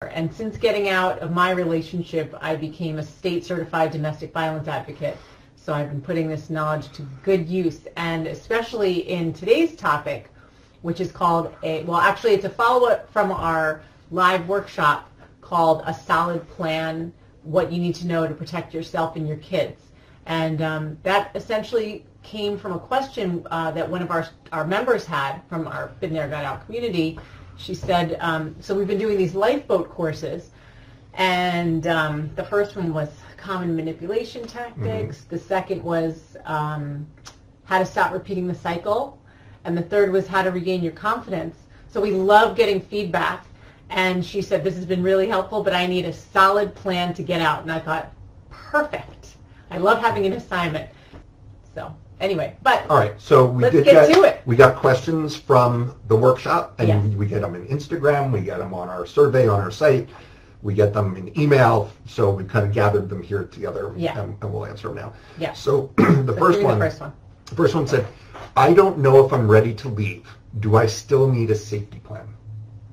And since getting out of my relationship, I became a state certified domestic violence advocate. So I've been putting this knowledge to good use, and especially in today's topic, which is called actually it's a follow-up from our live workshop called A Solid Plan, What You Need to Know to Protect Yourself and Your Kids. And that essentially came from a question that one of our members had from our Been There, Got Out community. She said, so we've been doing these lifeboat courses, and the first one was common manipulation tactics. Mm-hmm. The second was how to stop repeating the cycle. And the third was how to regain your confidence. So we love getting feedback. And she said, this has been really helpful, but I need a solid plan to get out. And I thought, perfect. I love having an assignment. So anyway, but all right, so let's get to it. We got questions from the workshop, and yes. We get them in Instagram, we get them on our survey on our site, we get them in email, so we've kind of gathered them here together, yeah. and we'll answer them now. Yeah. So the first one said, I don't know if I'm ready to leave. Do I still need a safety plan?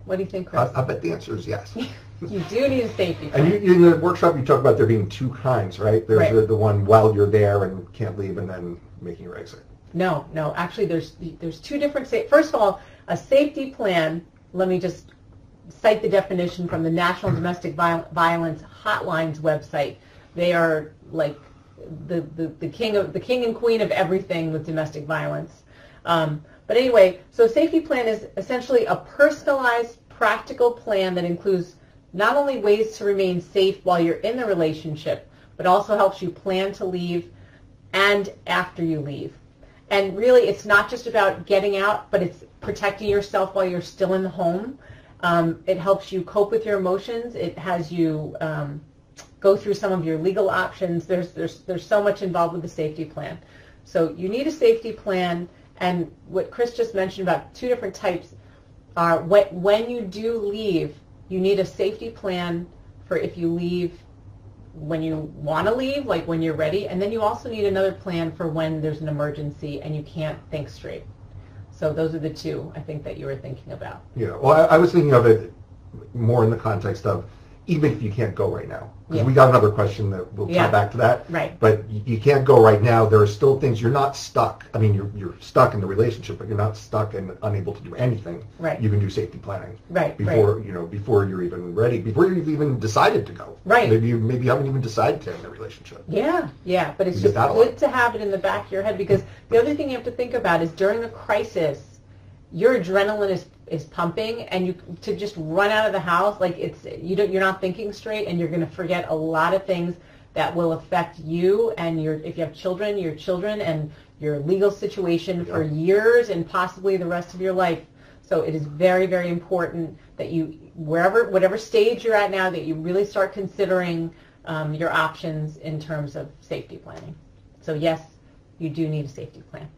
What do you think, Chris? I bet the answer is yes. You do need a safety plan. And in the workshop, you talk about there being two kinds, right? There's right. the one while you're there and can't leave, and then making your exit. No. Actually, there's two different. First of all, a safety plan. Let me just cite the definition from the National Domestic Violence Hotline's website. They are like the king and queen of everything with domestic violence. But anyway, so a safety plan is essentially a personalized, practical plan that includes not only ways to remain safe while you're in the relationship, but also helps you plan to leave and after you leave. And really, it's not just about getting out, but it's protecting yourself while you're still in the home. It helps you cope with your emotions. It has you go through some of your legal options. There's so much involved with the safety plan. So you need a safety plan. And what Chris just mentioned about two different types are when you do leave, you need a safety plan for if you leave when you want to leave, like when you're ready, and then you also need another plan for when there's an emergency and you can't think straight. So those are the two, I think, that you were thinking about. Yeah, well, I was thinking of it more in the context of even if you can't go right now. Because we got another question that we'll tie back to that. Right. But you can't go right now. There are still things, you're not stuck. I mean, you're stuck in the relationship, but you're not stuck and unable to do anything. Right. You can do safety planning. Right. Before you're even ready, before you've even decided to go. Right. Maybe you haven't even decided to end the relationship. Yeah. But it's just good to have it in the back of your head, because the other thing you have to think about is during a crisis, your adrenaline is pumping, and to just run out of the house, like you're not thinking straight, and you're going to forget a lot of things that will affect you and if you have children, your children, and your legal situation for years and possibly the rest of your life. So it is very, very important that you, whatever stage you're at now, that you really start considering your options in terms of safety planning. So yes, you do need a safety plan.